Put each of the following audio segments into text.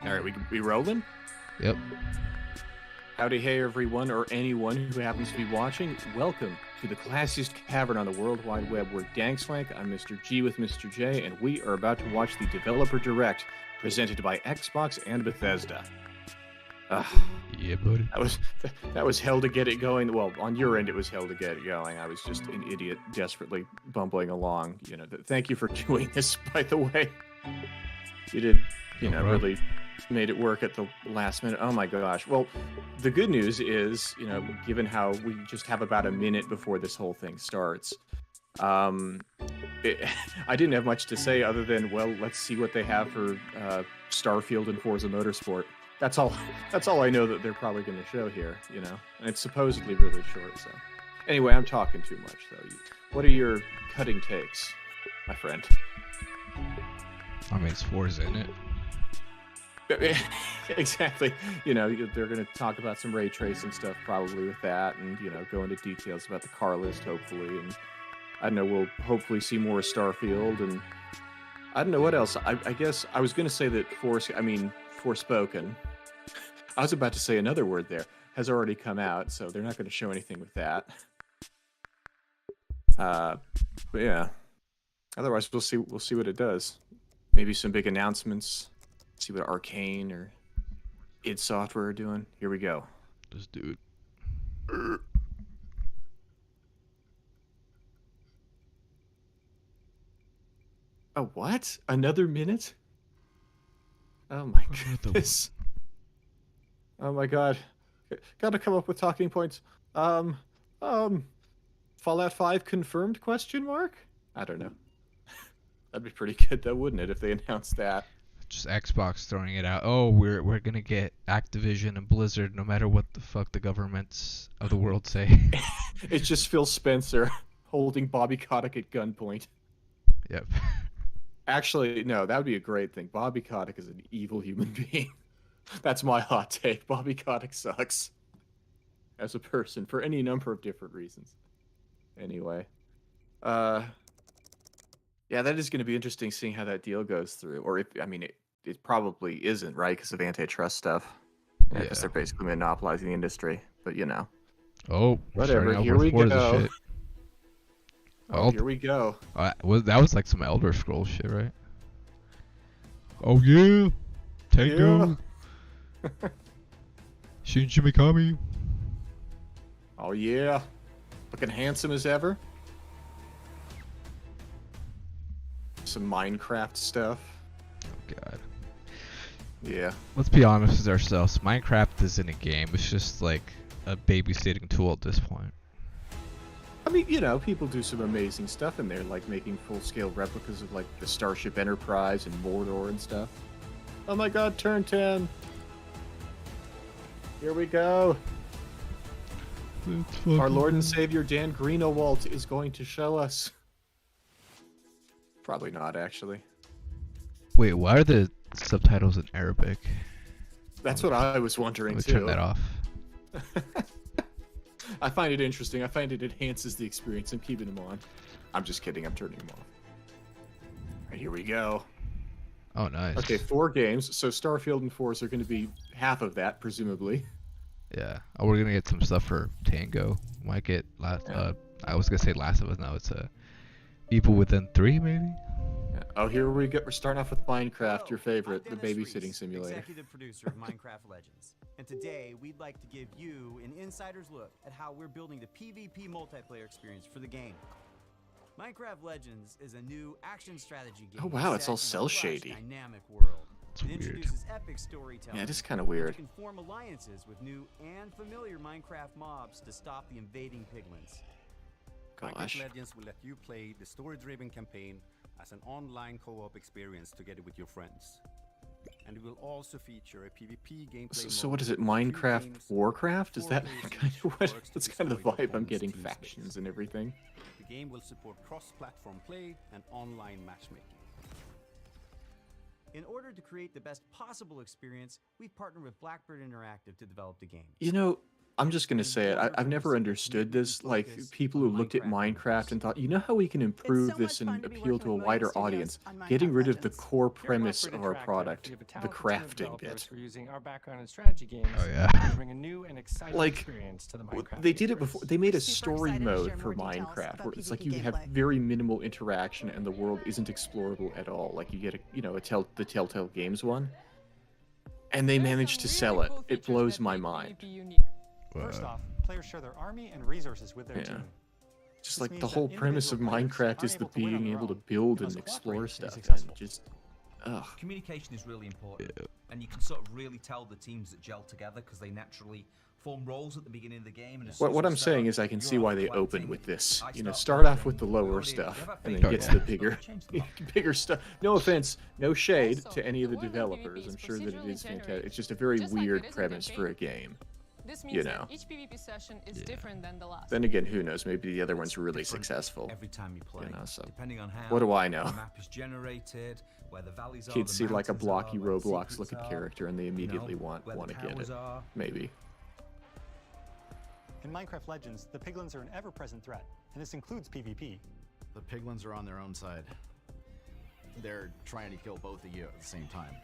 All right, we rolling? Yep. Howdy, hey, everyone, or anyone who happens to be watching. Welcome to the classiest cavern on the World Wide Web. We're Dank Swank. I'm Mr. G with Mr. J, and we are about to watch the Developer Direct presented by Xbox and Bethesda. Yeah, buddy. That was hell to get it going. Well, on your end, it was hell to get it going. I was just an idiot, desperately bumbling along. Thank you for doing this, by the way. You did, really made it work at the last minute. Oh my gosh. Well, the good news is, given how we just have about a minute before this whole thing starts, I didn't have much to say other than, well, let's see what they have for Starfield and Forza Motorsport. That's all I know that they're probably going to show here, and it's supposedly really short. So anyway, I'm talking too much though. What are your cutting takes, my friend? I mean, it's Forza, isn't it? Exactly. They're going to talk about some ray tracing stuff probably with that, and go into details about the car list hopefully, and I don't know, we'll hopefully see more of Starfield, and I don't know what else. I guess I was going to say that Forspoken. I was about to say another word there. Has already come out, so they're not going to show anything with that. But yeah. Otherwise, we'll see what it does. Maybe some big announcements. See what Arcane or id Software are doing. Here we go. This dude. Oh, what? Another minute? Oh my goodness. Oh my god. Gotta come up with talking points. Fallout 5 confirmed, question mark? I don't know. That'd be pretty good though, wouldn't it, if they announced that? Just Xbox throwing it out. Oh, we're gonna get Activision and Blizzard no matter what the fuck the governments of the world say. It's just Phil Spencer holding Bobby Kotick at gunpoint. Yep. Actually, no, that would be a great thing. Bobby Kotick is an evil human being. That's my hot take. Bobby Kotick sucks as a person for any number of different reasons. Anyway, yeah, that is going to be interesting seeing how that deal goes through. Or it probably isn't, right? Because of antitrust stuff. Yeah, because they're basically monopolizing the industry. But Oh, whatever. Here we go. Shit. Oh, here we go. That was like some Elder Scrolls shit, right? Oh yeah, Tango. Yeah. Shin Shimikami. Oh yeah, looking handsome as ever. Some Minecraft stuff. Oh god. Yeah. Let's be honest with ourselves. Minecraft isn't a game. It's just like a babysitting tool at this point. I mean, people do some amazing stuff in there, like making full-scale replicas of, like, the Starship Enterprise and Mordor and stuff. Oh my god, turn 10! Here we go! Our Lord and Savior Dan Greenewalt is going to show us. Probably not, actually. Wait, why are the subtitles in Arabic? That's what I was wondering, too. Turn that off. I find it interesting. I find it enhances the experience. I'm keeping them on. I'm just kidding. I'm turning them off. All right, here we go. Oh, nice. Okay, 4 games. So Starfield and Forza are going to be half of that, presumably. Yeah. Oh, we're gonna get some stuff for Tango. Might get I was gonna say Last of Us. Now it's Evil Within 3, maybe. Yeah. Oh, here we go. We're starting off with Minecraft, your favorite, the babysitting simulator. Executive producer of Minecraft Legends. And today, we'd like to give you an insider's look at how we're building the PvP multiplayer experience for the game. Minecraft Legends is a new action strategy game. Oh wow, it's all cel-shady. Dynamic world. It's It weird. introduces epic storytelling. Yeah, it is kind of weird. You can form alliances with new and familiar Minecraft mobs to stop the invading piglins. Gosh. Minecraft Legends will let you play the story-driven campaign as an online co-op experience together with your friends. And it will also feature a PvP gameplay. So what is it, Minecraft Warcraft? Is that kind of what? That's kind of the vibe I'm getting, factions and everything. The game will support cross-platform play and online matchmaking. In order to create the best possible experience, we've partnered with Blackbird Interactive to develop the game. I'm just gonna say it. I've never understood this. Like people who looked at Minecraft and thought, you know how we can improve this and appeal to a wider audience, getting rid of the core premise of our product, the crafting bit. We're using our background in strategy games Oh, yeah. to bring a new and exciting Like, experience to the Minecraft. They did it universe. before. They made a Super story excited to mode share for more details Minecraft about where it's like PvP you have gameplay. very minimal interaction and the world isn't explorable at all. Like you get the Telltale Games one, and they managed to sell it. It blows my mind. First off, players share their army and resources with their Yeah. team. Just This like means the that whole premise of individual players Minecraft is aren't the able to win on being their able to own. build They and must explore cooperate to be stuff, and successful. just ugh. Communication is really important, and you can sort of really tell the teams that gel together because they naturally form roles at the beginning of the game. And as soon What as I'm we saying start, is I can see you're why off they collecting, opened with this. I You know, start start off with the building, lower building, stuff you have and faith then in get it, to the but bigger, change the box. bigger stuff. No offense, no shade Also, to any of the the world in developers. PvP I'm is sure that it procedurally is fantastic. generated, It's just a very just like it weird is in premise the for a game. game. This You means know. that each PvP session is Yeah. different than the last. Then again, who knows? Maybe the other one's really Different successful. every time you play, know, so depending on how what do I know? the map is generated, where the valleys are, Kids the see like a mountains blocky are, where the Roblox secrets looking are, character and they you know, immediately want where to the get towers it. are. Maybe. In Minecraft Legends, the piglins are an ever-present threat, and this includes PvP. The piglins are on their own side. They're trying to kill both of you at the same time.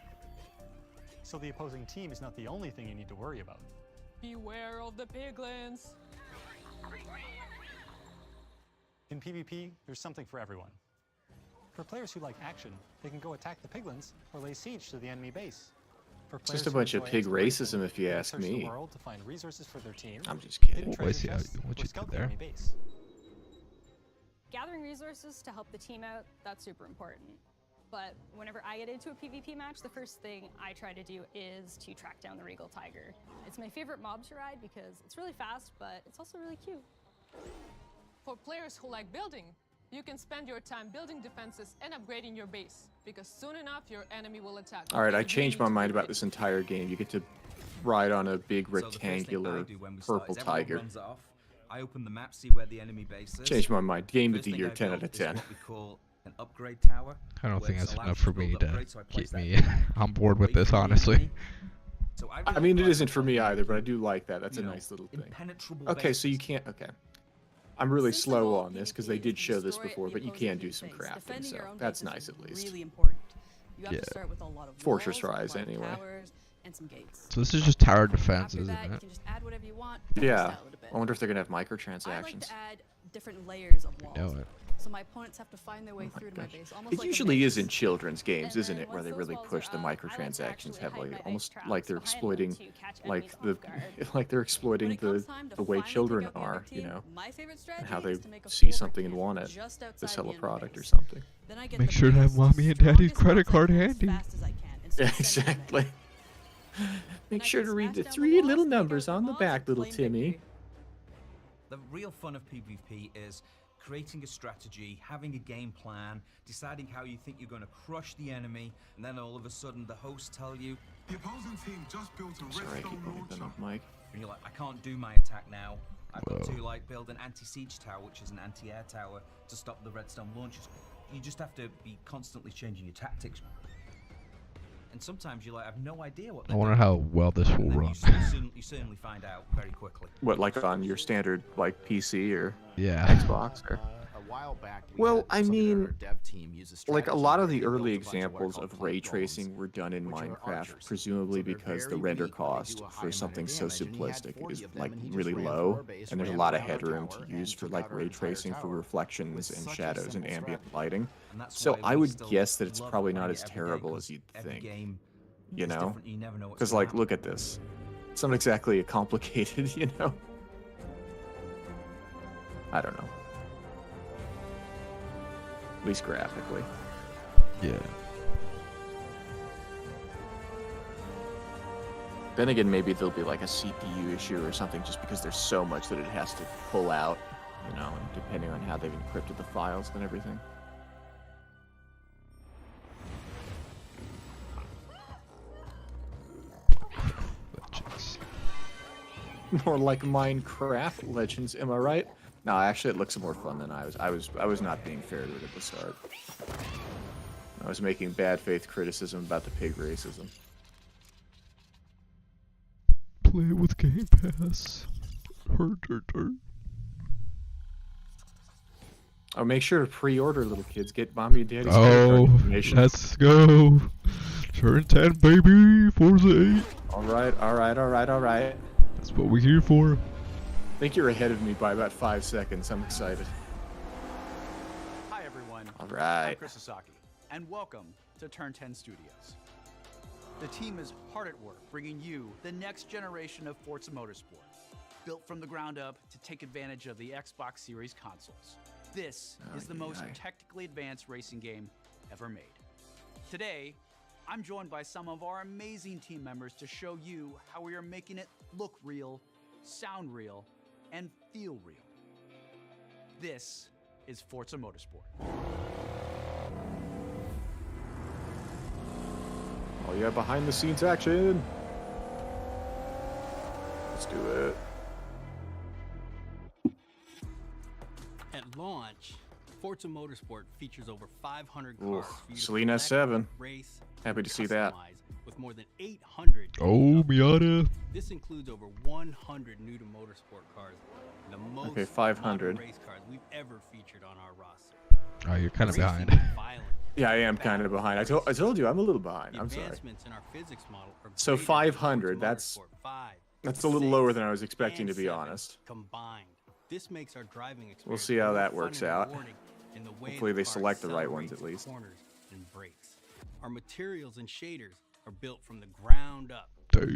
So the opposing team is not the only thing you need to worry about. Beware of the piglins. In PvP, there's something for everyone. For players who like action, they can go attack the piglins or lay siege to the enemy base. For It's just players a who bunch of enjoy pig exploration, racism if you they can ask search the me. world to find resources for their team, I'm just hidden kidding. Oh, I treasure see how chests, what or you scout did the there. enemy base. Gathering resources to help the team out, that's super important. But whenever I get into a PvP match, the first thing I try to do is to track down the Regal Tiger. It's my favorite mob to ride because it's really fast, but it's also really cute. For players who like building, you can spend your time building defenses and upgrading your base, because soon enough your enemy will attack. All right, I and you changed my need to mind be about ready. this entire game. You get to ride on a big So the first thing I rectangular do when we start purple is everyone tiger. runs off. I open the map, see where the enemy base is. Changed my mind. Game of First the thing year, I 10 build out of is 10. what we call an upgrade tower. I don't where think it that's allows enough you for build me to upgrades, so I place keep that me there on board with away this, from the honestly. enemy. So I I build mean, it like isn't for me a, either, but I do like that. That's a you know, nice little thing. impenetrable Okay, so you bases. can't. Okay. I'm really Since the slow goal on of this because PvP they is did to show this destroy before, the but you opposing can do team's some base. crafting, Defending so your own that's base nice is at least. really important. You have Yeah. to start with a lot of Fortress walls, Rise, a lot of anyway. towers, and some gates. So this is just tower defense, After isn't that, you it? can just add whatever you want. Yeah. style it a bit. I wonder if they're gonna have I like microtransactions. to add different layers of walls. Know it. So my opponents have to find their way through to my Gosh. base. Almost It like a usually is maze. in children's games, And isn't then it, where once they those really walls push are the up, I like to microtransactions actually heavily, hide my almost ice traps like they're behind them exploiting, to catch like enemies the, off guard. like they're When exploiting it comes time to the way finally take children out the other are, you team, know, my favorite strategy and how is they to make a see full something and rectangle want it just to outside sell the a enemy product or base. something. Then I get Make the sure to have biggest, mommy and daddy's strongest credit card motherfucker handy. as fast as I can and start sending them in. Exactly. Make I sure can to read smash the down the 3 walls, little take out numbers the on the mobs, back, and little claim Timmy. victory. The real fun of PvP is creating a strategy, having a game plan, deciding how you think you're going to crush the enemy, and then all of a sudden the hosts tell you, The opposing team just built a Sorry, I keep redstone moving them launcher. up, Mike. and you're like, I can't do my attack now. I've got Whoa. to like build an anti-siege tower, which is an anti-air tower, to stop the redstone launchers. You just have to be constantly changing your tactics. And sometimes you like have no idea what I they're wonder doing. how well this will And then run. you certainly find out very quickly. What, like on your standard like PC or Yeah. Xbox? Or? A while back, Well, I somebody on mean, our dev team used a Like a strategy lot of where the they built early a bunch of what are examples called of ray clones, tracing were done in which are Minecraft, archers. presumably So they're because the very render weak, but they cost do a high for amount of something so damage, and he had simplistic 40 is of them, like and he just really ran through low, our base, and there's a ran lot of around our headroom tower, to and use for took like out our ray entire tracing for tower reflections with and such a shadows and simple ambient strategy. lighting. And that's So why I we would still guess that it's love probably playing not it as every day, terrible 'cause as you'd every think. game You is know? different, you never know what's Because gonna like, happen. look at this. It's not exactly a complicated, you know. I don't know. At least graphically. Yeah. Then again, maybe there'll be like a CPU issue or something just because there's so much that it has to pull out, you know, and depending on how they've encrypted the files and everything. Legends. More like Minecraft Legends, am I right? No, actually it looks more fun than I was. I was not being fair to it at the start. I was making bad faith criticism about the pig racism. Play with Game Pass. Oh, make sure to pre-order, little kids. Get mommy and daddy's Oh, information. let's go. Turn 10, baby. Forza 8. All right, all right, all right, all right. That's what we're here for. I think you're ahead of me by about 5 seconds. I'm excited. Hi, everyone. All right. I'm Chris Sasaki, and welcome to Turn 10 Studios. The team is hard at work bringing you the next generation of Forza Motorsport, built from the ground up to take advantage of the Xbox Series consoles. This is the most technically advanced racing game ever made. Today, I'm joined by some of our amazing team members to show you how we are making it look real, sound real, and feel real. This is Forza Motorsport. Oh yeah, behind the scenes action. Let's do it. At launch, Forza Motorsport features over 500 cars for you to Selena collect, 7. race, Happy and to see that. customize with more than 800. Oh, Miata. This includes over 100 new to motorsport cars, the most Okay, 500. modern race cars we've ever featured on our roster. Oh, you're kind of Racing behind. is violent. Yeah, I am kind of behind. I told you I'm a little behind. I'm sorry. Advancements in our physics model are So greater than 500. Forza That's Motorsport 5, a little 6, lower than I was expecting, and to be 7 honest. combined. This makes our driving experience We'll see how more that fun works and out. rewarding in the way Hopefully the they car select the right ones at accelerates least. corners and brakes. Our materials and shaders are built from the ground up at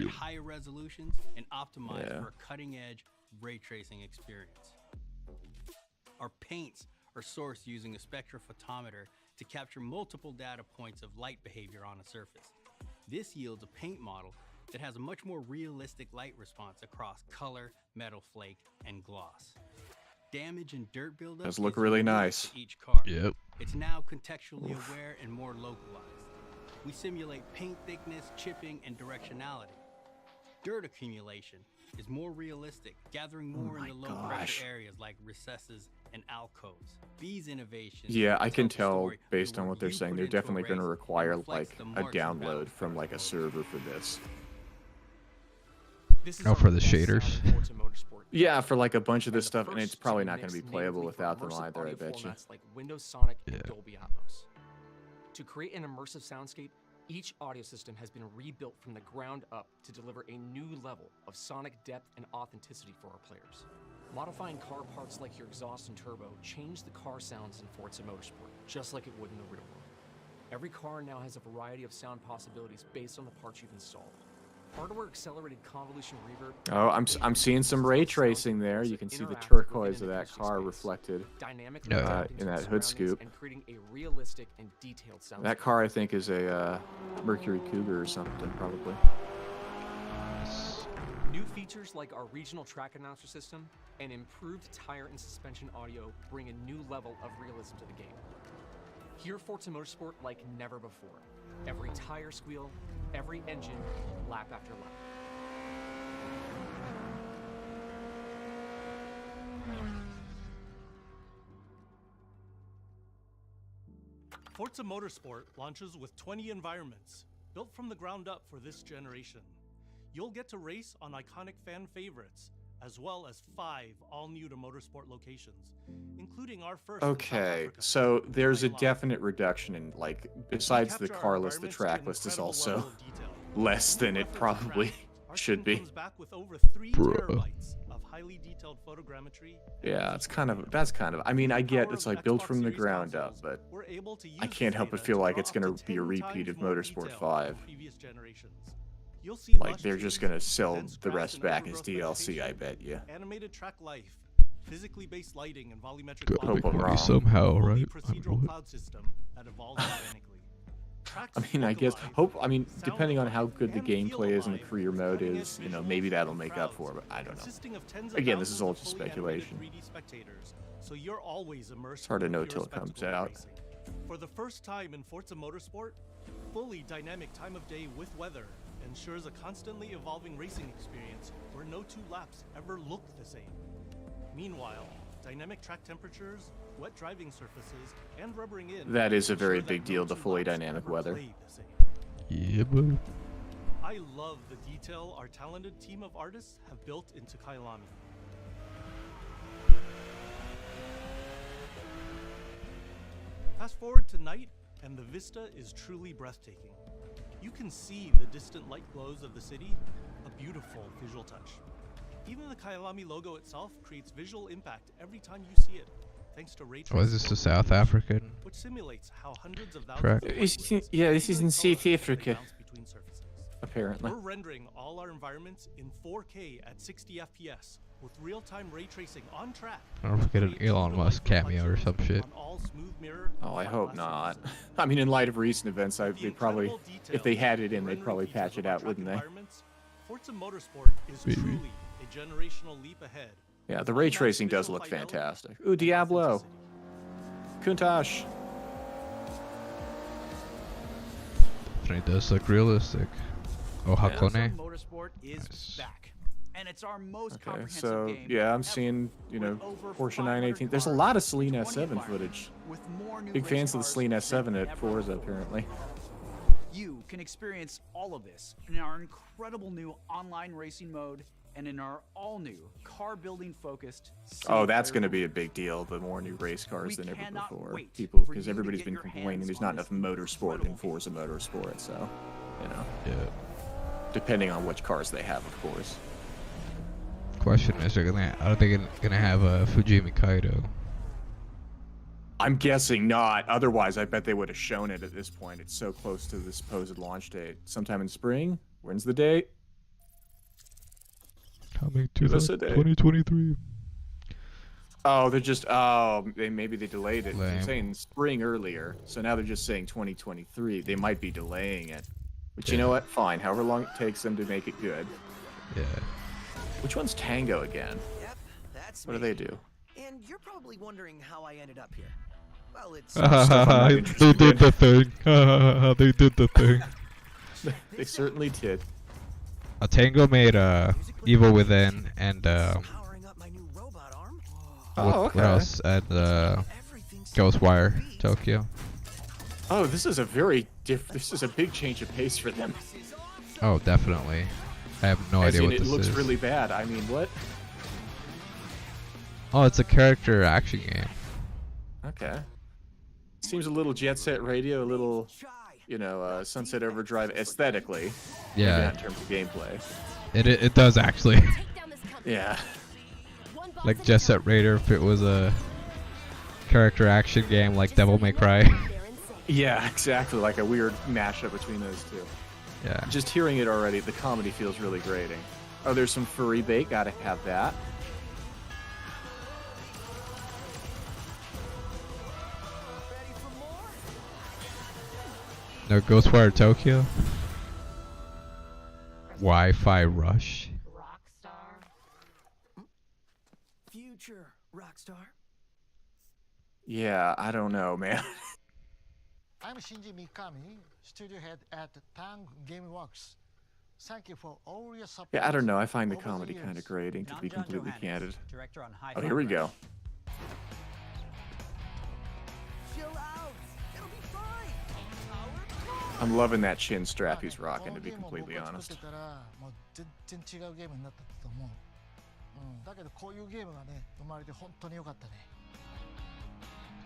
higher resolutions and optimized for a cutting-edge ray tracing experience. Our paints are sourced using a spectrophotometer to capture multiple data points of light behavior on a surface. This yields a paint model that has a much more realistic light response across color, metal flake, and gloss. Damage and dirt buildup Does look is really unique nice. to each car. Yep. It's now contextually aware and more localized. We simulate paint thickness, chipping, and directionality. Dirt accumulation is more realistic, gathering more in the low pressure areas like recesses and alcoves. These innovations. Yeah, I can tell the tell story based through on what what they're you saying. put They're into a definitely going to race require and reflects like the a march you download battled from like a server for this. Oh, for the shaders. Yeah, for like a bunch of this stuff, and it's probably not going to be playable without them either, I bet you. Like Windows Sonic and Yeah. Dolby Atmos. To create an immersive soundscape, each audio system has been rebuilt from the ground up to deliver a new level of sonic depth and authenticity for our players. Modifying car parts like your exhaust and turbo change the car sounds in Forza Motorsport, just like it would in the real world. Every car now has a variety of sound possibilities based on the parts you've installed. Hardware accelerated convolution reverb. Oh, I'm seeing some ray tracing there. You can see the turquoise of that car reflected Dynamically in adapting that to hood surroundings scoop. and creating a realistic and detailed sound. That car, I think, is a Mercury Cougar or something, probably. New features like our regional track announcer system and improved tire and suspension audio bring a new level of realism to the game. Hear Forza Motorsport like never before. Every tire squeal, every engine, lap after lap. Forza Motorsport launches with 20 environments, built from the ground up for this generation. You'll get to race on iconic fan favorites, as well as 5 all-new to motorsport locations, including our first in South Okay, Africa. so there's a definite reduction in, like, besides the car list, the track list is also less than it probably should be. Comes back with over 3 terabytes of highly detailed photogrammetry. Yeah, that's kind of, I mean, I get it's like built from the ground up, but I can't help but feel like it's going to be a repeat of Motorsport 5. You'll see Like, they're just going to sell the rest back as DLC, I bet you. Animated track life, physically based lighting, and volumetric Gotta Hope make I'm money wrong. somehow, right? I don't procedural know. cloud system that evolves organically. I mean, I guess, depending on how good the gameplay is and the career mode is, you know, maybe that'll make up for it, but I don't know. Again, this is all just speculation. So you're always immersed. It's hard to in know pure till it comes spectacle out. racing. For the first time in Forza Motorsport, fully dynamic time of day with weather ensures a constantly evolving racing experience where no 2 laps ever look the same. Meanwhile, dynamic track temperatures, wet driving surfaces, and rubbering in. That is a very ensure that big deal, no the 2 fully laps dynamic ever weather. play the same. Yeah, bud. I love the detail our talented team of artists have built into Kailami. Fast forward to night, and the vista is truly breathtaking. You can see the distant light glows of the city, a beautiful visual touch. Even the Kyalami logo itself creates visual impact every time you see it, thanks to ray tracing. Oh, is this a South African? Which simulates how hundreds of Correct. thousands Yeah, this is in South Africa. Apparently. We're rendering all our environments in 4K at 60 FPS with real-time ray tracing on track. I don't forget an Elon Musk cameo or some shit. Oh, I hope not. I mean, in light of recent events, they probably, if they had it in, they'd probably patch it out, wouldn't they? Forza Motorsport is truly a generational leap ahead. Yeah, the ray tracing does look fantastic. Ooh, Diablo. Countach. It does look realistic. Oh, Hakone. Motorsport is back. And it's our most Okay, comprehensive so game yeah, I'm seeing, you know, Porsche 918. There's a lot of Celine S7 footage. Big fans of the Celine S7 at Forza, apparently. You can experience all of this in our incredible new online racing mode and in our all-new car-building focused. Oh, that's going to be a big deal. The more new race cars than ever before. Because everybody's been complaining there's not enough motorsport in Forza Motorsport. So, you know. Yeah. Depending on which cars they have, of course. Question is, are they gonna have a Fujimi Kaido? I'm guessing not. Otherwise, I bet they would have shown it at this point. It's so close to the supposed launch date. Sometime in spring. When's the date? Coming to 2023. Oh, they're just maybe they delayed it. They're saying spring earlier, so now they're just saying 2023. They might be delaying it. But you know what? Fine. However long it takes them to make it good. Yeah. Which one's Tango again? Yep, that's what do they do? And you're probably wondering how I ended up here. Well, it's they did the thing. They did the thing. They certainly did. A Tango made Evil Within and what else? And Ghostwire Tokyo. Oh, this is a this is a big change of pace for them. Oh, definitely. I have no idea what this is. It looks really bad. I mean, what? Oh, it's a character action game. Okay. Seems a little Jet Set Radio, a little, you know, Sunset Overdrive aesthetically. Yeah. Maybe not in terms of gameplay. It does actually. Yeah. Like Jet Set Radio if it was a character action game like Devil May Cry. Yeah, exactly. Like a weird mashup between those two. Yeah. Just hearing it already, the comedy feels really grating. Oh, there's some furry bait. Gotta have that. No Ghostwire Tokyo. Wi-Fi Rush. Future Rockstar. Yeah, I don't know, man. I'm Shinji Mikami, studio head at Tang Gameworks. Thank you for all your support. Yeah, I don't know. I find the comedy kind of grating, to be completely candid. Oh, here we go. I'm loving that chin strap he's rocking, to be completely honest.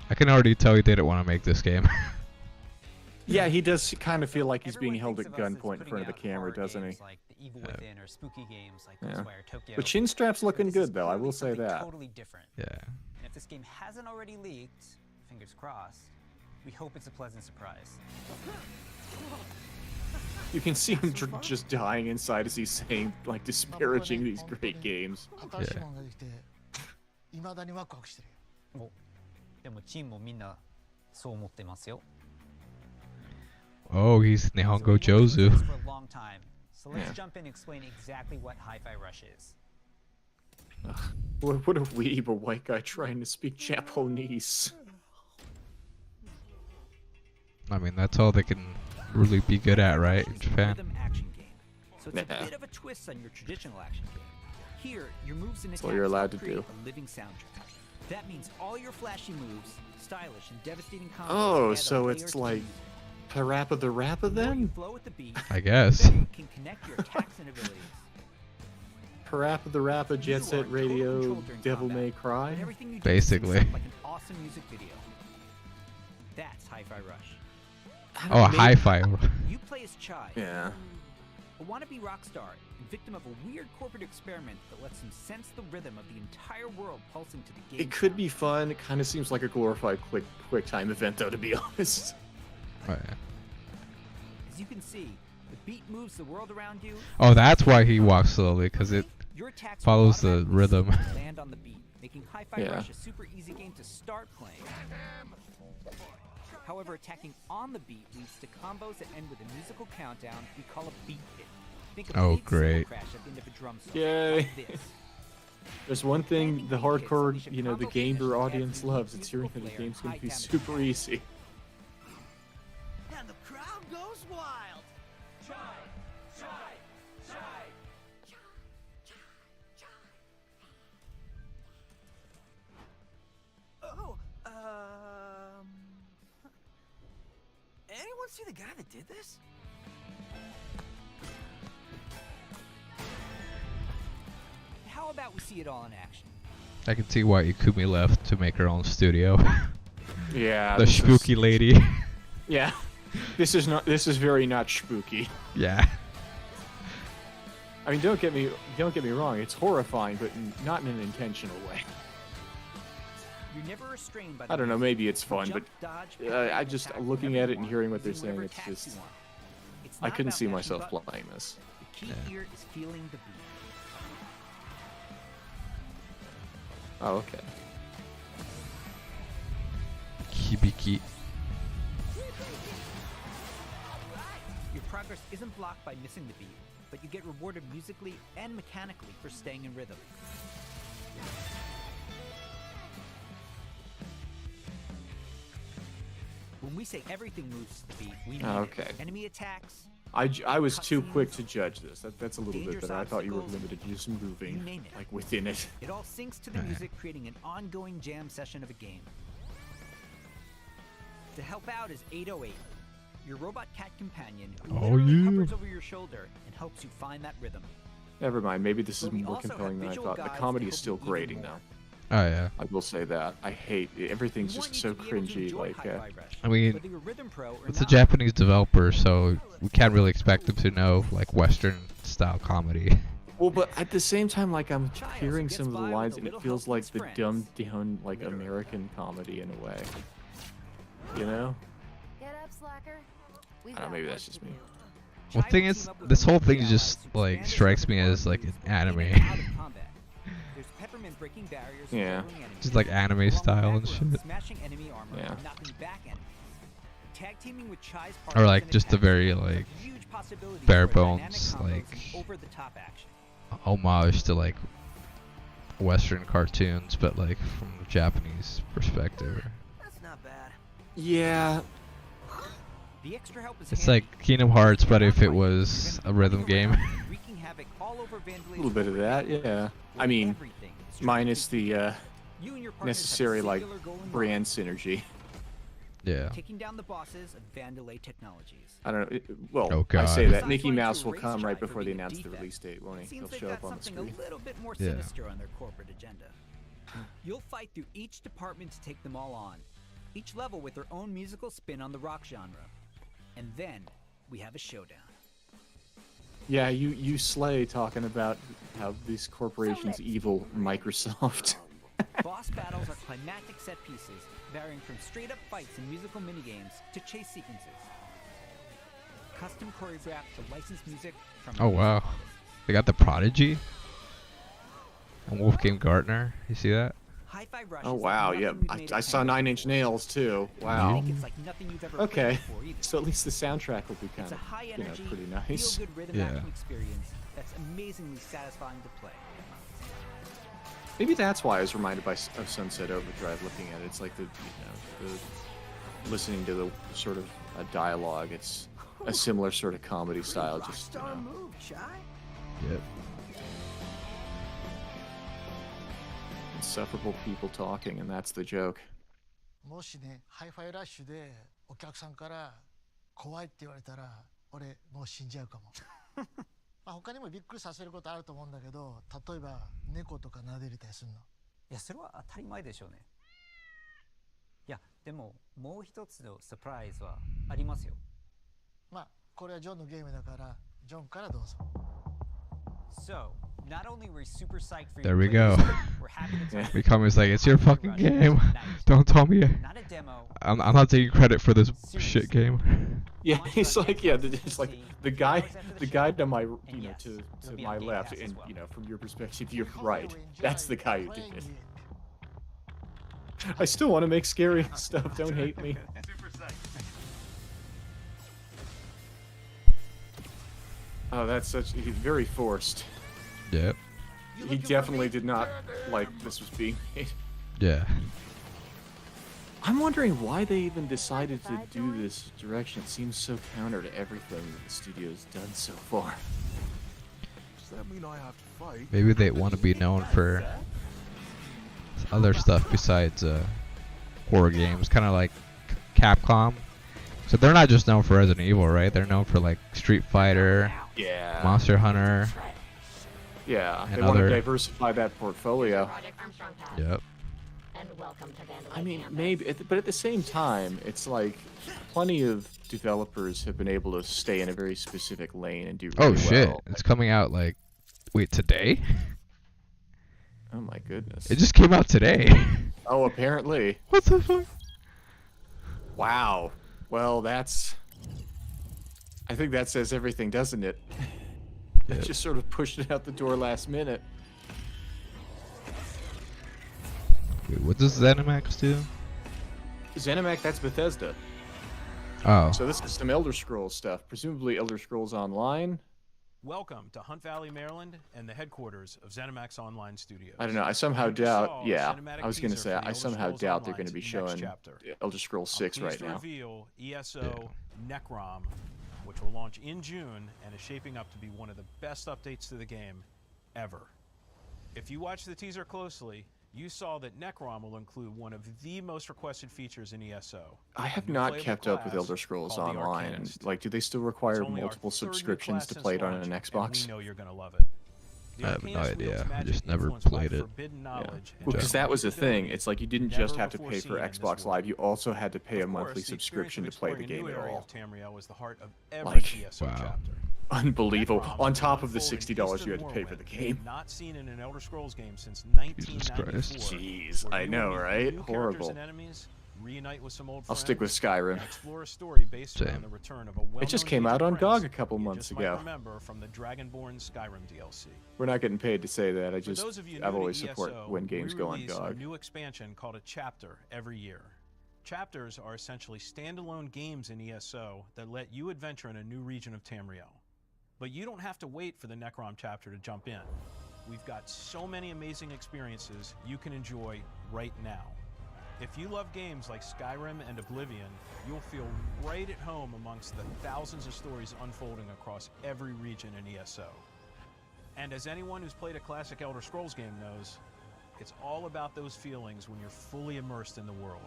I can already tell he didn't want to make this game. Yeah, he does kind of feel like he's being held at gunpoint in front of the camera, doesn't he? Like the Evil Within or spooky games like Yeah. Ghostwire Tokyo. The chin strap's looking This is good, though. I clearly will say something that. Totally different. Yeah. And if this game hasn't already leaked, fingers crossed, we hope it's a pleasant surprise. You can see him just dying inside as he's saying, like, disparaging these great games. Yeah. 未だにワクワクしてるよ。お、でもチームもみんなそう思ってますよ。 Oh, he's Nihongo Jozu. For a long time, so let's Yeah. jump in and explain exactly what Hi-Fi Rush is. What a weeb, a white guy trying to speak Japanese. I mean, that's all they can really be good at, right? In Japan. Rhythm action game. So it's Yeah. a bit of a twist on your traditional action game. Here, your moves and That's attacks all you're allowed to create do. a living soundtrack. That means all your flashy moves, stylish and devastating combos. Oh, add a so layer it's to like the Parappa the Rappa then? flow with the beat. I guess. The better you can connect your attacks and abilities. Parappa the Rappa, Jet Set total Radio, control during Devil combat, May Cry? but everything you do Basically. seems like an awesome music video. That Hi-Fi Rush. Oh, a hi-fi. You play as Chai. Yeah. A wannabe rock star and victim of a weird corporate experiment that lets him sense the rhythm of the entire world pulsing to the game. It could be fun. It kind of seems like a glorified quick time event, though, to be honest. Oh, yeah. As you can see, the beat moves the world around you. Oh, that's why he walks slowly, because it Your attacks follows will the rhythm. land on the beat, making Hi-Fi Yeah. Rush a super easy game to start playing. However, attacking on the beat leads to combos that end with a musical countdown we call a beat hit. Think of a Oh, big cymbal great. crash at the end of a drum solo, Yay. like this. There's one thing the hardcore, the gamer audience loves. It's hearing that the game's going to be super easy. And the crowd goes wild. Oh, anyone see the guy that did this? How about we see it all in action? I can see why Ikumi left to make her own studio. Yeah. The this spooky is- lady. Yeah. This is very not spooky. Yeah. I mean, don't get me wrong. It's horrifying, but not in an intentional way. You're never restrained by I don't know. music. Maybe it's You fun, jump, but dodge, I just attack looking whenever at you it and want, hearing what they're using saying, whatever it's attacks just you want. It's I not couldn't about see mashing myself buttons. playing this. The key here is feeling the beat. Oh, okay. Hibiki. Your progress isn't blocked by missing the beat, but you get rewarded musically and mechanically for staying in rhythm. When we say everything moves to the beat, we mean Okay. it. Enemy attacks, I was too quick to judge this. That's a little bit dangerous better. I thought you were obstacles, limited to just you moving, name it. like within it. It all syncs to the music, creating an ongoing jam session of a game. To help out is 808, your robot cat companion who Oh, literally yeah. hovers over your shoulder and helps you find that rhythm. Never mind. Maybe this is But we more also have compelling than I visual thought. The guides comedy to is help still you even grating, more. though. Oh yeah. I will say that. I hate everything's We want just you so to be able to cringy. enjoy Like, Hi-Fi Rush, I mean, whether you're rhythm pro or it's a not. Japanese developer, so we can't really expect them to know like Western style comedy. well, but at the same time, like I'm Child hearing gets some of the by with lines, a and it little feels help from like his the friends. dumbed down, like American comedy in a way. You know? Get up, slacker. I don't know. Maybe that's just me. Well, thing is, this whole thing just like strikes me as like an anime. There's peppermint breaking barriers, Yeah. throwing enemies, Just like anime along with style and background, shit. smashing enemy armor Yeah. and knocking back enemies. Tag teaming with Chai's Or partners like and just a attacks very opens up like huge possibilities bare for dynamic bones combos like and over-the-top action. homage to like Western cartoons, but like from a Japanese perspective. That's not bad. Yeah. The extra help is It's handy. like Kingdom Hearts, but if it was a rhythm game. Wreaking havoc all over A Vandala's little bit of that, yeah. I mean, minus the You and your partners have a necessary like singular goal in mind. brand synergy. Yeah. Taking down the bosses of Vandalay Technologies. I don't know. Well, Oh, I say God. that Mickey Besides Mouse trying will to come erase right Chai for before they being a announce the defect, release date, won't he? Seems He'll they've show got up on the something screen. a little bit more Yeah. sinister on their corporate agenda. You'll fight through each department to take them all on, each level with their own musical spin on the rock genre. And then we have a showdown. Yeah, you slay talking about how this corporation's evil Microsoft. Boss battles are climactic set pieces, varying from straight-up fights and musical minigames to chase sequences. Custom choreographed to licensed music from Oh wow. They got the Prodigy and Wolfgang Gartner. You see that? Hi-Fi Rush Oh is wow, like yeah. nothing we've made I at saw Tango 9 Inch before. Nails too. I Wow. think it's like nothing you've ever played Okay. before either. So at least the soundtrack will be kind It's a of, high-energy, pretty nice. feel-good rhythm Yeah. action experience that's amazingly satisfying to play. Maybe that's why I was reminded of Sunset Overdrive looking at it. It's like the listening to the sort of dialogue. It's a similar sort of comedy style. Just Rockstar move, Chai. Yep. insufferable people talking, and that's the joke. もしね、ハイファイラッシュでお客さんから怖いって言われたら、俺もう死んじゃうかも。まあ他にもびっくりさせることあると思うんだけど、例えば猫とか撫でれたりするの。いや、それは当たり前でしょうね。いや、でももう一つのサプライズはありますよ。まあこれはジョンのゲームだからジョンからどうぞ。 So, not only were we super psyched for There you we to play go. this game, we're happy to tell you Mikamu's like, it's your fucking game. Don't tell me. I'm not taking credit for this shit game. Yeah, he's like, yeah, it's like the guy to my, you know, to my left, and you know, from your perspective, you're right. That's the guy who did it. I still want to make scary stuff. Don't hate me. Oh, that's such. He's very forced. Yep. He definitely did not like this was being made. Yeah. I'm wondering why they even decided to do this direction. It seems so counter to everything that the studio's done so far. Does that mean I have to fight? Maybe they want to be known for other stuff besides horror games, kind of like Capcom. So they're not just known for Resident Evil, right? They're known for like Street Fighter, yeah, Monster Hunter. Yeah, and they want to diversify that portfolio. Yep. I mean, maybe, but at the same time, it's like plenty of developers have been able to stay in a very specific lane and do really Oh shit! well. It's coming out like, wait, today? Oh my goodness! It just came out today. Oh, apparently. What the fuck? Wow. Well, that's. I think that says everything, doesn't it? It just sort of pushed it out the door last minute. Wait, what does ZeniMax do? ZeniMax, that's Bethesda. Oh. So this is some Elder Scrolls stuff, presumably Elder Scrolls Online. Welcome to Hunt Valley, Maryland, and the headquarters of ZeniMax Online Studios. I don't know. I somehow doubt. Yeah, cinematic I was gonna teaser say for the I Elder somehow Scrolls doubt they're going Online's to be next showing chapter. Elder Scrolls 6 I'm pleased right to now. reveal ESO Necrom, which will launch in June and is shaping up to be one of the best updates to the game ever. If you watch the teaser closely, you saw that Necrom will include one of the most requested features in ESO. I have not kept up with Elder Scrolls Online, and like, do they still require multiple subscriptions to play it on an Xbox? We know you're going to love it. I have no idea. I just never played it. Yeah. Well, because that was the thing. It's like you didn't just have to pay for Xbox Live; you also had to pay a monthly subscription to play the game at all. Like, wow. Unbelievable. On top of the $60 you had to pay for the game. Not seen in an Elder Scrolls game since Jesus Christ. Jeez, I know, right? Horrible. Reunite with some old I'll stick with Skyrim. Explore a story based around the return of a It just came out on GOG a couple months ago. Remember from the Dragonborn Skyrim DLC. We're not getting paid to say that. I've always ESO, support when games go on we release GOG. A new expansion called a chapter every year. Chapters are essentially standalone games in ESO that let you adventure in a new region of Tamriel. But you don't have to wait for the Necrom chapter to jump in. We've got so many amazing experiences you can enjoy right now. If you love games like Skyrim and Oblivion, you'll feel right at home amongst the thousands of stories unfolding across every region in ESO. And as anyone who's played a classic Elder Scrolls game knows, it's all about those feelings when you're fully immersed in the world.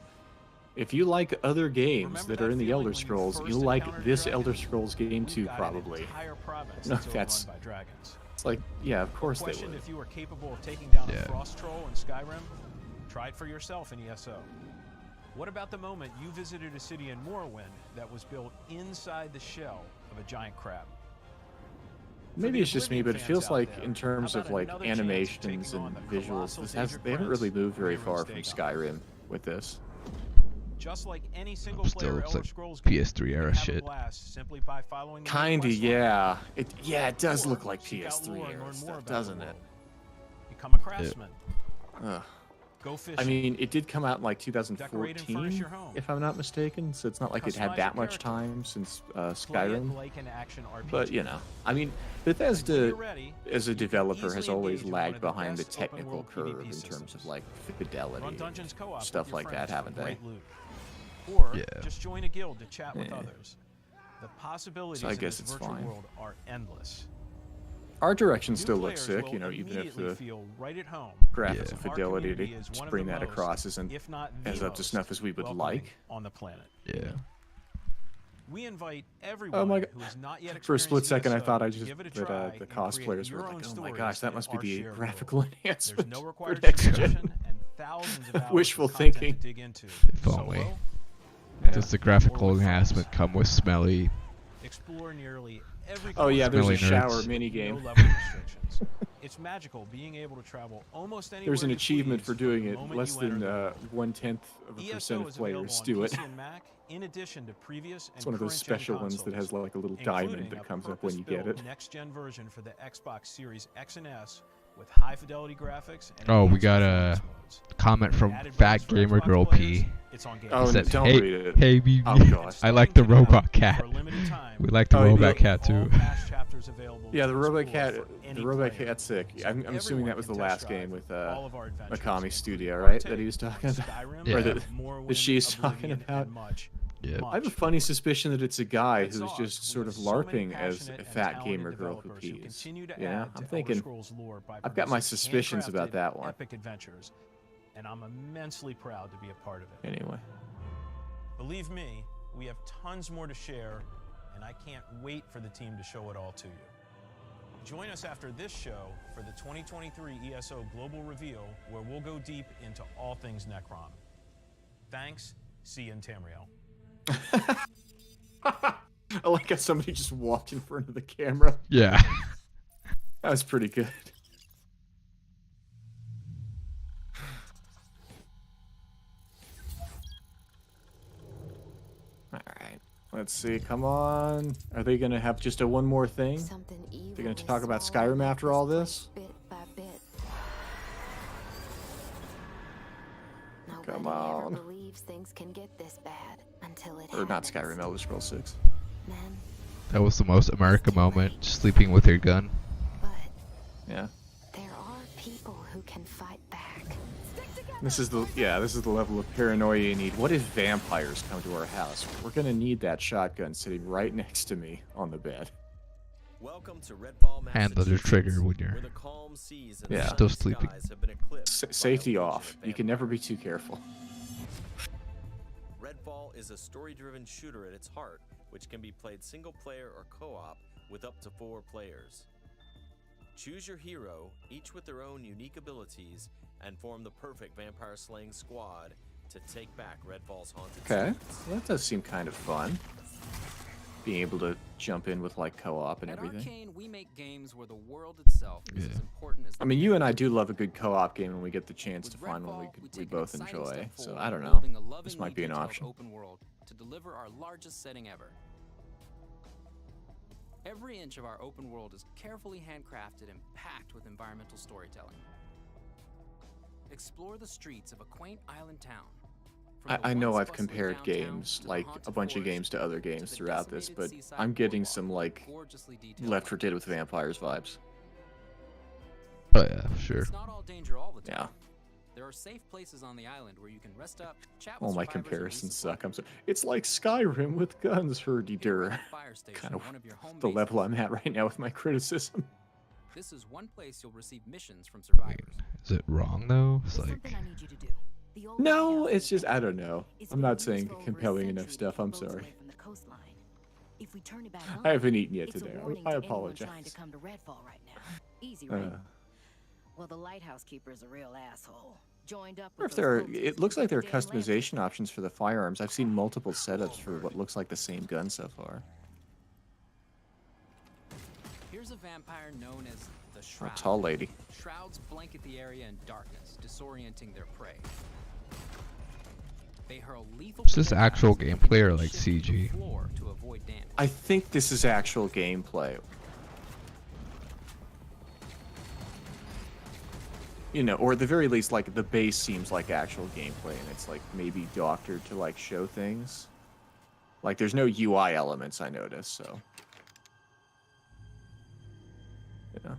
If you like other games that are in the Elder Scrolls, you'll like this Elder Scrolls game too, probably. No, that's. It's like, yeah, of course they would. If you were capable of taking down a frost troll in Skyrim, try it for yourself in ESO. What about the moment you visited a city in Morrowind that was built inside the shell of a giant crab? Maybe it's just me, but it feels like in terms of like animations and visuals, they haven't really moved very far from Skyrim with this. Just like any single Still player looks Elder like Scrolls game, PS3 era shit. simply by following the Kinda, quest line. yeah. It does look like PS3 era stuff, doesn't it? Become a craftsman. Ugh. Go fishing. I mean, it did come out in like 2014, if I'm not mistaken, so it's not like it had that much time since Skyrim. But, you know, I mean, Bethesda, as a developer, has always lagged behind the technical curve in terms of, like, fidelity and stuff like that, haven't they? Or just join a guild to chat with others. The possibilities So I in guess this it's virtual fine. world are endless. Art direction still New looks players sick, you know, will even if immediately the feel right at home. graphics and Our fidelity community is to one of bring the that most, across isn't if not the as up to most snuff as we would welcoming like. on the planet. Yeah. We invite everyone Oh my god! who has not yet For a split experienced second, I ESO thought to give it a try the and create cosplayers your were own like, "Oh my stories gosh, that in must be our the shared graphical world. enhancement There's no for required next subscription gen." and thousands of hours Wishful of content thinking. to dig into. If only. Solo, Does the graphical enhancement come with smelly? explore nearly every Oh yeah, there's a Smelly nerds. shower mini no game. level restrictions. It's magical being able to travel almost anywhere. There's an you achievement please for from doing the it. moment Less you enter than the 1/10 of a ESO percent of is available players on do it. PC and Mac, in addition to previous and It's one of those current-gen special ones that has consoles, like a little diamond including that a comes up when you get purpose-built it. next-gen version for the Xbox Series X and S with high-fidelity graphics. And Oh, we enhanced got performance a modes. comment from Added Fat bonus for Gamer Xbox Girl players, P. it's on Game Oh, He Pass. said, don't "Hey, read it. hey, BB, Oh, God. I like the robot cat. For a limited time, We like the Oh, robot yeah. cat too." all past chapters available Yeah, the to robot explore cat. for any The robot player. cat's sick. So I'm assuming everyone that was the can last test game drive with all of our adventures, Mikami including Studio, Art right? Take, That he was talking about, Skyrim, Yeah. or Morrowind, that she's talking Oblivion, about. and much, Yeah. I have a much funny more. suspicion that it's a guy That's who's ours. just We sort have of so many LARPing as passionate a and fat talented gamer girl who developers who pees. continue to Yeah, add I'm to Elder thinking. Scrolls lore by I've got my producing suspicions about handcrafted, that one. Epic adventures, and I'm immensely proud to be a part of it. Anyway. Believe me, we have tons more to share, and I can't wait for the team to show it all to you. Join us after this show for the 2023 ESO Global Reveal, where we'll go deep into all things Necrom. Thanks. See you in Tamriel. I like how somebody just walked in front of the camera. Yeah. That was pretty good. Alright. Let's see. Come on. Are they going to have just a one more thing? They're going to talk about Skyrim after all this? Come on. Things can get this bad until it Or not Skyrim, Elder Scrolls 6. That was the most America moment, sleeping with your gun. Yeah. There are people who can fight back. This is the level of paranoia you need. What if vampires come to our house? We're gonna need that shotgun sitting right next to me on the bed. Welcome to Redfall, Handle the trigger when you're where the calm seas and Yeah. still sleeping. skies have been eclipsed by a Safety legion off. of You can never be too careful. Redfall is a story-driven shooter at its heart, which can be played single-player or co-op with up to 4 players. Choose your hero, each with their own unique abilities, and form the perfect vampire-slaying squad to take back Redfall's haunted Okay. streets. Well, that does seem kind of fun. Being able to jump in with like co-op and At everything. Arcane, we make games where the world itself is as important as I mean, you and I do love a good co-op game when we get the chance to With find one Redfall, we we take an both exciting enjoy. step So forward I in don't know. building a This lovingly might be an detailed option. open world to deliver our largest setting ever. Every inch of our open world is carefully handcrafted and packed with environmental storytelling. Explore the streets of a quaint island town. I know I've compared games, like a bunch of games to other games throughout this, but I'm getting some like Left 4 Dead with vampires vibes. Oh yeah, sure. It's not all danger all the time. Yeah. There are safe places on the island where you can rest up, chat with All my survivors, and comparisons suck. It's like Skyrim with guns, herdy-dur. Kind of the level I'm at right now with my criticism. This is one place you'll receive missions from survivors. Is it wrong though? It's like No, it's just, I don't know. I'm not saying compelling enough stuff. I'm sorry. If we turn it back I on, haven't eaten yet it's a today. warning I to anyone apologize. trying to come to Redfall right now. Easy, right? Uh, Well, the lighthouse keeper's a real asshole. Joined up or with if there are, those it looks like there are damn ramps. customization options for the firearms. I've seen multiple setups for what looks like the same gun so far. Here's a vampire known as the A Shroud. tall lady. Shrouds blanket the area in darkness, disorienting their prey. They hurl lethal is this projectiles actual that gameplay or can like shift the CG? floor to avoid damage. I think this is actual gameplay. You know, or at the very least, like, the base seems like actual gameplay, and it's, like, maybe doctored to, like, show things. Like, there's no UI elements, I noticed, so. Yeah.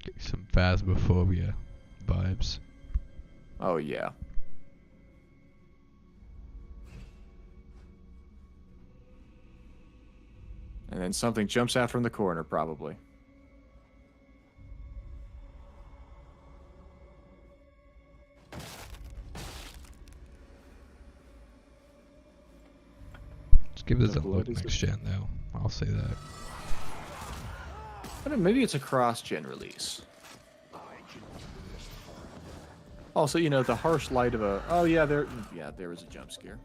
Get some Phasmophobia vibes. Oh, yeah. And then something jumps out from the corner, probably. Let's give this The a blood look is next gen though. I'll say that. I don't know, maybe it's a cross-gen release. Also, you know, the harsh light of a... Oh, yeah, there was a jump scare.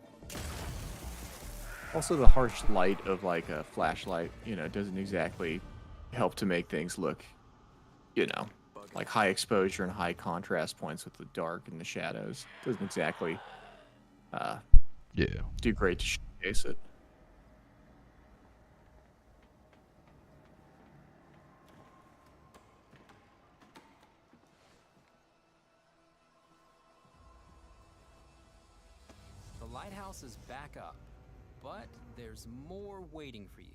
Also, the harsh light of, like, a flashlight, you know, doesn't exactly help to make things look, you know, like high exposure and high contrast points with the dark and the shadows. Doesn't exactly do great to showcase it. The lighthouse is back up, but there's more waiting for you.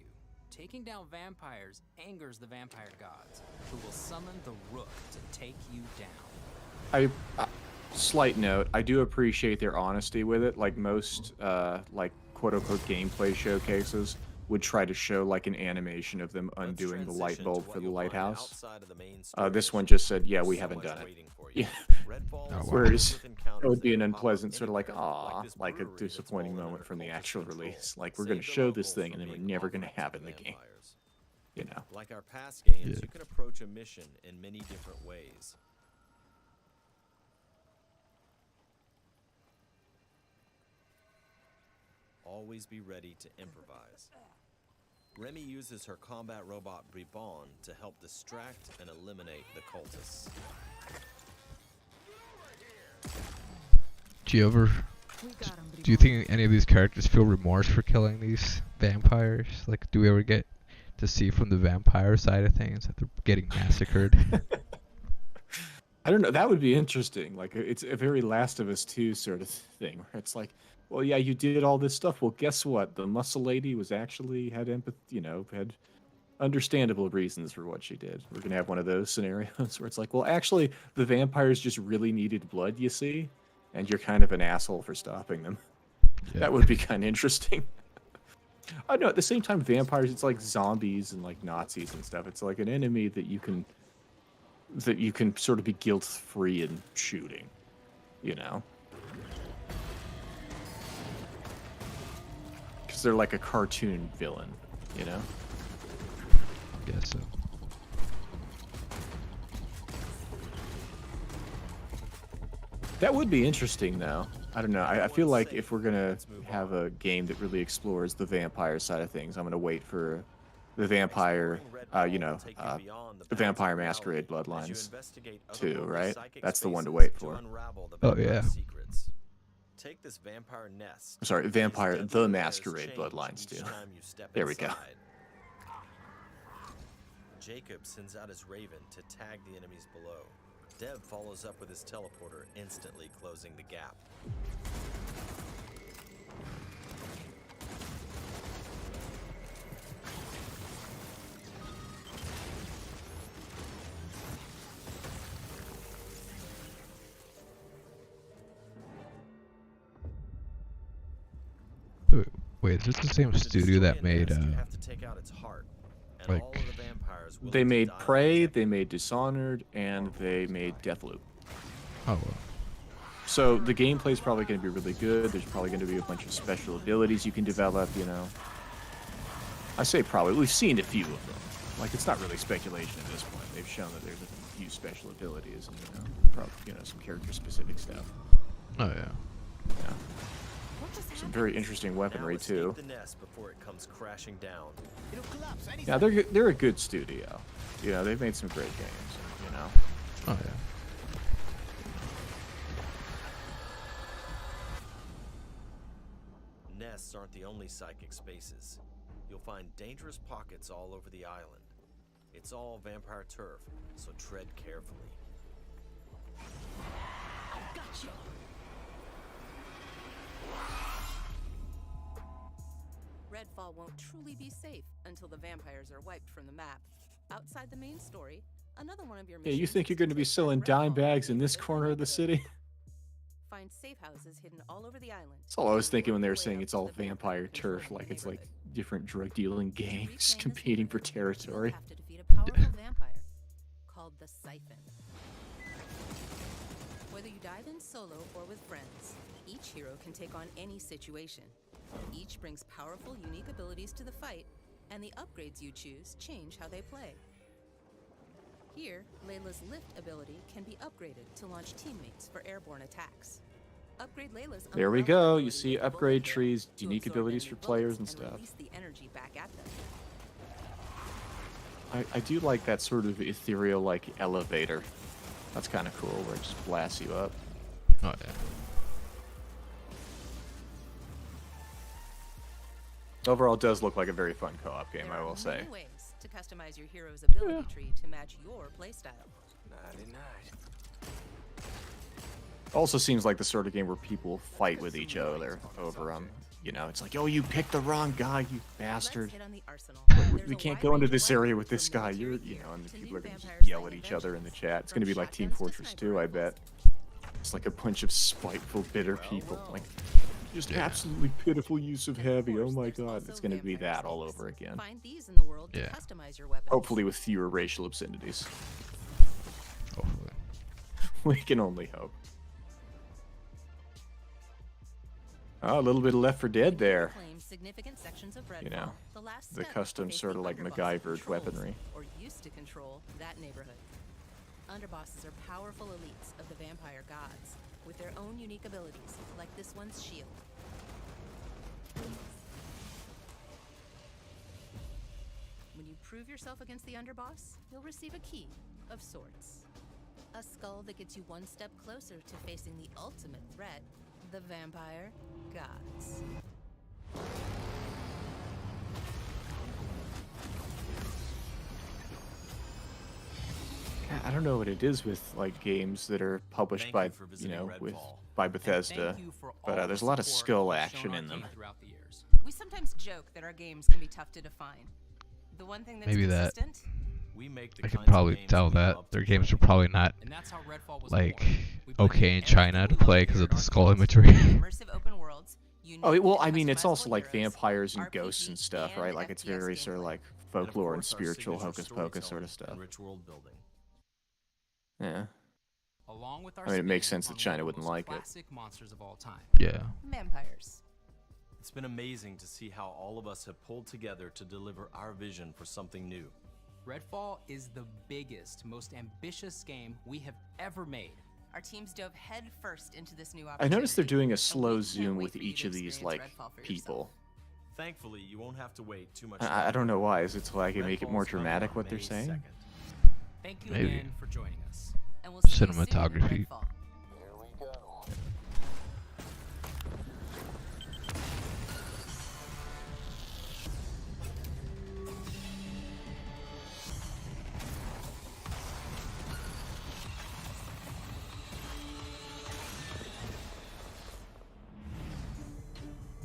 Taking down vampires angers the vampire gods, who will summon the Rook to take you down. Slight note, I do appreciate their honesty with it. Like most, like quote-unquote gameplay showcases would try to show like an animation of them undoing the light bulb for the lighthouse. This one just said, yeah, we haven't done it. Yeah. Whereas it would be an unpleasant sort of like, like a disappointing moment from the actual release. Like, we're going to show this thing and then we're never going to have it in the game. You know? Like our past games, you can approach a mission in many different ways. Always be ready to improvise. Remy uses her combat robot Bribon to help distract and eliminate the cultists. Do you think any of these characters feel remorse for killing these vampires? Like, do we ever get to see from the vampire side of things that they're getting massacred? I don't know. That would be interesting. Like, it's a very Last of Us 2 sort of thing, where it's like, well, yeah, you did all this stuff. Well, guess what? The muscle lady was actually had empathy, you know, had understandable reasons for what she did. We're gonna have one of those scenarios where it's like, well, actually, the vampires just really needed blood, you see, and you're kind of an asshole for stopping them. Yeah. That would be kind of interesting. I know. At the same time, vampires, it's like zombies and like Nazis and stuff. It's like an enemy that you can sort of be guilt-free in shooting, you know. They're like a cartoon villain, you know? Guess so. That would be interesting, though. I don't know. I feel like if we're gonna have a game that really explores the vampire side of things, I'm gonna wait for the vampire, the Vampire Masquerade Bloodlines 2, right? That's the one to wait for. Oh, yeah. Take this vampire nest. I'm sorry, Vampire the Masquerade Bloodlines 2. There we go. Jacob sends out his raven to tag the enemies below. Dev follows up with his teleporter, instantly closing the gap. Wait, is this the same studio that made, like... They made Prey, they made Dishonored, and they made Deathloop. Oh, well. So the gameplay is probably going to be really good. There's probably going to be a bunch of special abilities you can develop, you know. I say probably. We've seen a few of them. Like, it's not really speculation at this point. They've shown that there's a few special abilities and, you know, probably, you know, some character-specific stuff. Oh, yeah. Yeah. Some very interesting weaponry too. The nest before it comes crashing down. Yeah, they're a good studio. You know, they've made some great games. You know. Oh yeah. Nests aren't the only psychic spaces. You'll find dangerous pockets all over the island. It's all vampire turf, so tread carefully. I've got you. Redfall won't truly be safe until the vampires are wiped from the map. Outside the main story, another one of your missions. Yeah, you think you're going to be selling dime bags in this corner of the city? Find safe houses hidden all over the island. That's all I was thinking when they were saying it's all vampire turf, like it's like different drug dealing gangs competing for territory. Have to defeat a powerful vampire called the Siphon. Whether you dive in solo or with friends, each hero can take on any situation. Each brings powerful, unique abilities to the fight, and the upgrades you choose change how they play. Here, Layla's lift ability can be upgraded to launch teammates for airborne attacks. Upgrade Layla's There we umbrella go. ability You see with the upgrade bullet trees, to unique absorb abilities enemy for players bullets and stuff. release the energy back at them. I do like that sort of ethereal, like, elevator. That's kind of cool, where it just blasts you up. Oh, yeah. Overall, it does look like a very fun co-op game, There I will are say. many ways to customize your hero's ability tree to match your playstyle. Also seems like the sort of game where people fight with each other over them. You know, it's like, oh, you picked the wrong guy, you bastard. We can't go into this area with this guy. You know, and the people are going to just yell at each other in the chat. It's going to be like Team Fortress 2, I bet. It's like a bunch of spiteful, bitter people. Like, just absolutely pitiful use of heavy. Oh my god, it's going to be that all over again. Find these in the world to customize your weapons. Hopefully with fewer racial obscenities. Hopefully. We can only hope. Oh, a little bit of Left 4 Dead there. You know, the custom sort of like MacGyver weaponry. Or used to control that neighborhood. Underbosses are powerful elites of the vampire gods with their own unique abilities, like this one's shield. When you prove yourself against the underboss, you'll receive a key of sorts. A skull that gets you one step closer to facing the ultimate threat, the vampire gods. I don't know what it is with like games that are published by, you know, by Bethesda, but there's a lot of skull action in them. We sometimes joke that our games can be tough to define. The one thing that's Maybe that. consistent, I can probably tell that their games are probably not like okay in China to play because of the skull imagery. Oh, well, I mean, it's also like vampires and ghosts and stuff, right? Like it's very sort of like folklore and spiritual hocus pocus sort of stuff. Yeah. I mean, it makes sense that China wouldn't like it. Monsters of all time. Yeah. Vampires. It's been amazing to see how all of us have pulled together to deliver our vision for something new. Redfall is the biggest, most ambitious game we have ever made. Our teams dove head first into this new I opportunity. noticed they're doing a slow zoom with each of these like people. Thankfully, you won't have to wait too much. I don't know why. Is it to like make it more dramatic what they're saying? Thank you Maybe. again for joining us. And we'll see you soon in Cinematography. Redfall.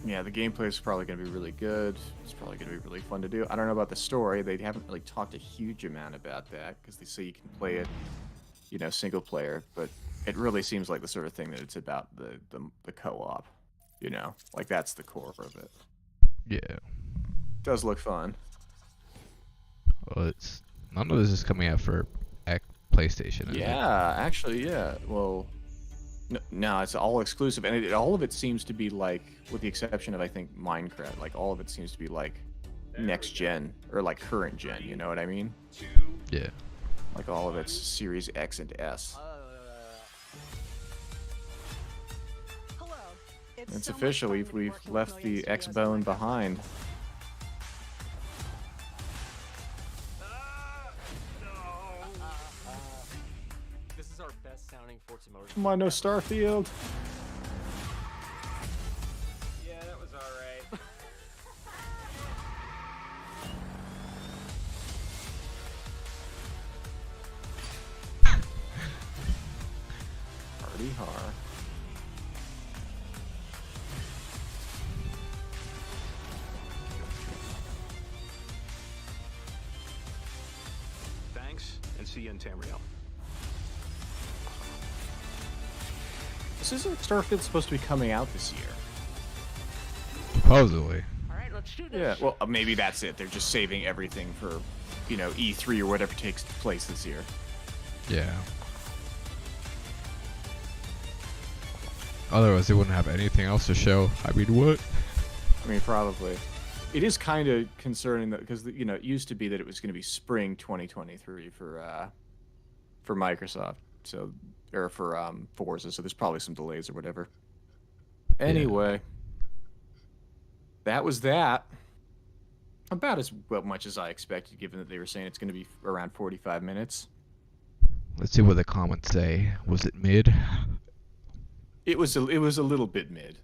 Yeah, the gameplay is probably going to be really good. It's probably going to be really fun to do. I don't know about the story. They haven't really talked a huge amount about that because they say you can play it, you know, single player. But it really seems like the sort of thing that it's about the co-op, you know, like that's the core of it. Yeah. Does look fun. Well, it's none of this is coming out for PlayStation. Is Yeah, actually, yeah. Well, no, it's all exclusive, and all of it seems to be like, with the exception of I think Minecraft, like all of it seems to be like next gen or like current gen. You know what I mean? Yeah. Like all of it's Series X and S. It's official. We've left the X bone behind. This is our best sounding Forza Motorsport. Come on, no Starfield. Yeah, that was alright. Party hard. Thanks, and see you in Tamriel. This isn't Starfield supposed to be coming out this year? Supposedly. Alright, let's do this. Yeah, well, maybe that's it. They're just saving everything for, you know, E3 or whatever takes place this year. Yeah. Otherwise, they wouldn't have anything else to show. I mean, what? I mean, probably. It is kind of concerning that because, you know, it used to be that it was going to be spring 2023 for for Microsoft. So, or for Forza. So there's probably some delays or whatever. Anyway, that was that. About as much as I expected, given that they were saying it's going to be around 45 minutes. Let's see what the comments say. Was it mid? It was a little bit mid.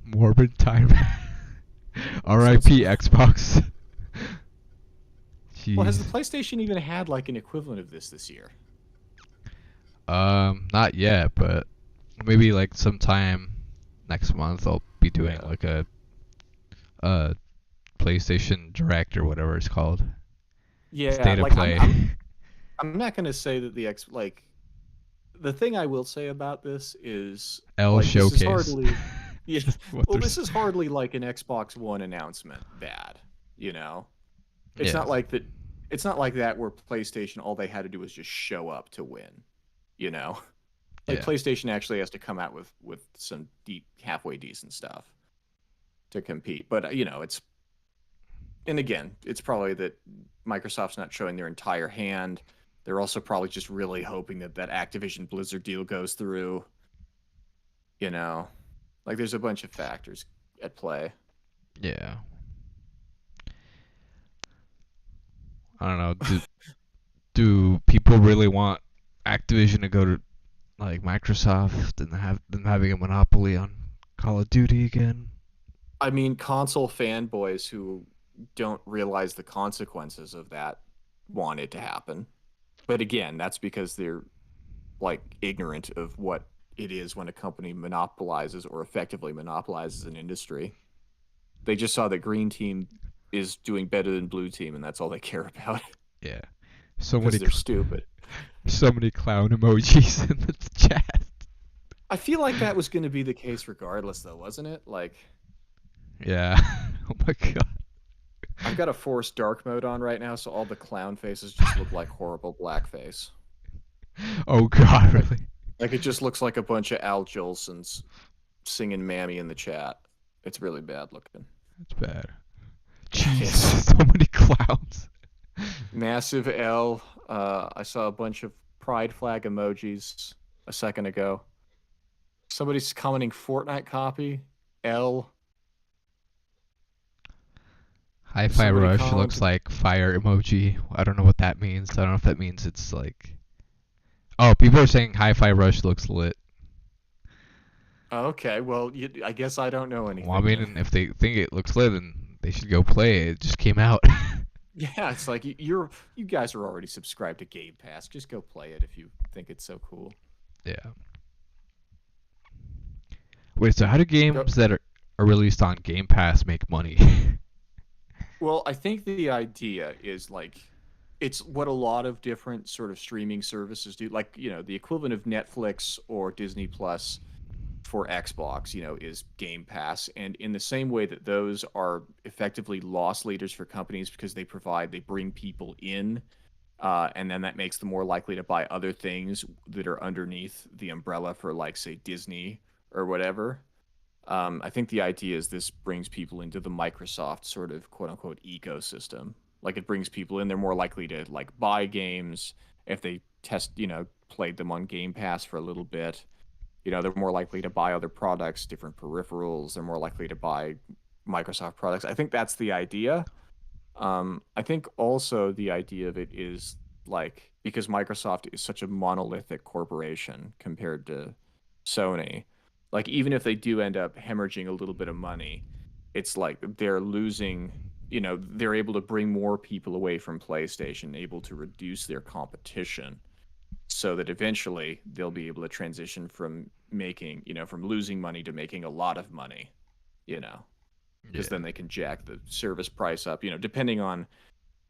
Morbid time. R.I.P. Xbox. Jeez. Well, has the PlayStation even had like an equivalent of this year? Not yet, but maybe like sometime next month I'll be doing like a PlayStation Direct or whatever it's called. Yeah, State like of Play. I'm not gonna say that the thing I will say about this is L Showcase. This is hardly, yeah. Well, this is hardly like an Xbox One announcement. Bad, you know. It's not like that. It's not like that where PlayStation all they had to do was just show up to win, you know. Like PlayStation actually has to come out with some halfway decent stuff to compete. But you know, and again, it's probably that Microsoft's not showing their entire hand. They're also probably just really hoping that Activision Blizzard deal goes through. You know, like there's a bunch of factors at play. Yeah. I don't know. Do people really want Activision to go to like Microsoft and have them having a monopoly on Call of Duty again? I mean, console fanboys who don't realize the consequences of that want it to happen. But again, that's because they're like ignorant of what it is when a company monopolizes or effectively monopolizes an industry. They just saw that Green Team is doing better than Blue Team, and that's all they care about. Yeah. They're stupid. So many clown emojis in the chat. I feel like that was going to be the case regardless, though, wasn't it? Like. Yeah. Oh my god. I've got a forced dark mode on right now, so all the clown faces just look like horrible blackface. Oh god, really? Like it just looks like a bunch of Al Jolsons singing Mammy in the chat. It's really bad looking. It's bad. Jeez, so many clowns. Massive L. I saw a bunch of pride flag emojis a second ago. Somebody's commenting Fortnite copy. L. Hi-Fi Rush looks like fire emoji. I don't know what that means. I don't know if that means it's like... Oh, people are saying Hi-Fi Rush looks lit. Okay, well, I guess I don't know anything. Well, I mean, if they think it looks lit, then they should go play it. It just came out. Yeah, it's like you guys are already subscribed to Game Pass. Just go play it if you think it's so cool. Yeah. Wait, so how do games that are released on Game Pass make money? Well, I think the idea is like it's what a lot of different sort of streaming services do. Like, you know, the equivalent of Netflix or Disney Plus for Xbox, you know, is Game Pass. And in the same way that those are effectively loss leaders for companies because they bring people in, and then that makes them more likely to buy other things that are underneath the umbrella for, like, say, Disney or whatever. I think the idea is this brings people into the Microsoft sort of quote unquote ecosystem. Like it brings people in, they're more likely to like buy games if they played them on Game Pass for a little bit. You know, they're more likely to buy other products, different peripherals. They're more likely to buy Microsoft products. I think that's the idea. I think also the idea of it is like because Microsoft is such a monolithic corporation compared to Sony. Like, even if they do end up hemorrhaging a little bit of money, it's like they're losing, you know, they're able to bring more people away from PlayStation, able to reduce their competition so that eventually they'll be able to transition from making, you know, from losing money to making a lot of money, you know, because then they can jack the service price up, you know, depending on,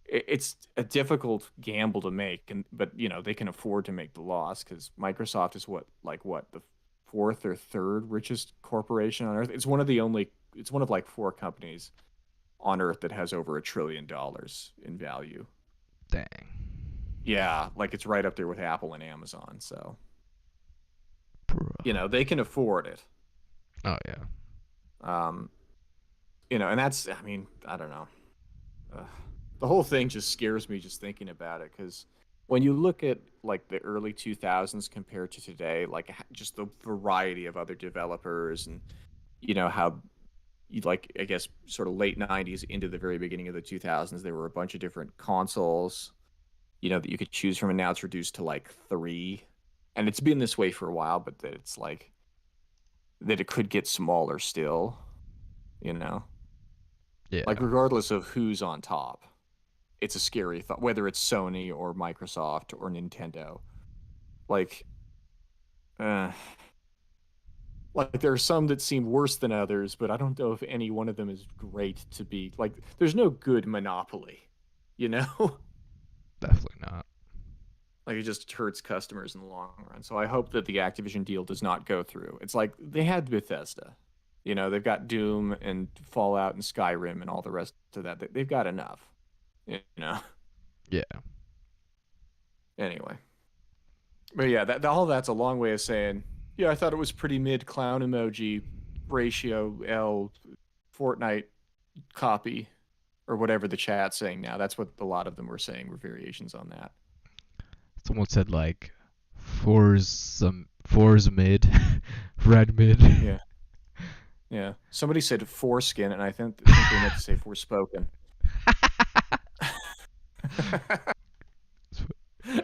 it's a difficult gamble to make, but, you know, they can afford to make the loss because Microsoft is the fourth or third richest corporation on earth. It's one of like four companies on earth that has over $1 trillion in value. Dang. Yeah, like it's right up there with Apple and Amazon. So, you know, they can afford it. Oh yeah. You know, and that's, I mean, I don't know. The whole thing just scares me just thinking about it because when you look at like the early 2000s compared to today, like just the variety of other developers and how you like, I guess, sort of late 90s into the very beginning of the 2000s, there were a bunch of different consoles, that you could choose from, and now it's reduced to like 3. And it's been this way for a while, but that it's like that it could get smaller still, Yeah. Like regardless of who's on top, it's a scary thought, whether it's Sony or Microsoft or Nintendo. Like, like there are some that seem worse than others, but I don't know if any one of them is great to be like. There's no good monopoly, Definitely not. Like it just hurts customers in the long run. So I hope that the Activision deal does not go through. It's like they had Bethesda, they've got Doom and Fallout and Skyrim and all the rest of that. They've got enough, Yeah. Anyway, but yeah, all that's a long way of saying, yeah, I thought it was pretty mid. Clown emoji, ratio L, Fortnite copy, or whatever the chat's saying now. That's what a lot of them were saying, were variations on that. Someone said like four's mid, red mid. Yeah. Yeah. Somebody said foreskin, and I think they meant to say forspoken.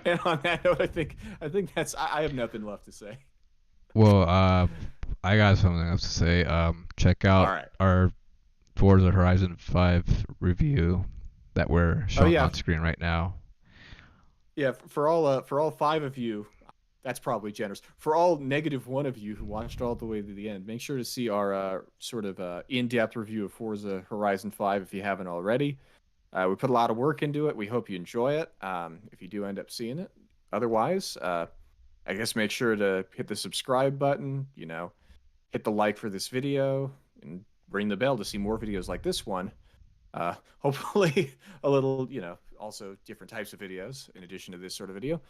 And on that note, I think that's. I have nothing left to say. Well, I got something else to say. Check out our Forza Horizon 5 review that we're showing on screen right now. Yeah, for all 5 of you, that's probably generous. For all -1 of you who watched all the way to the end, make sure to see our sort of in-depth review of Forza Horizon 5 if you haven't already. We put a lot of work into it. We hope you enjoy it. If you do end up seeing it, otherwise, I guess make sure to hit the subscribe button. Hit the like for this video, and ring the bell to see more videos like this one. Hopefully, a little, also different types of videos in addition to this sort of video.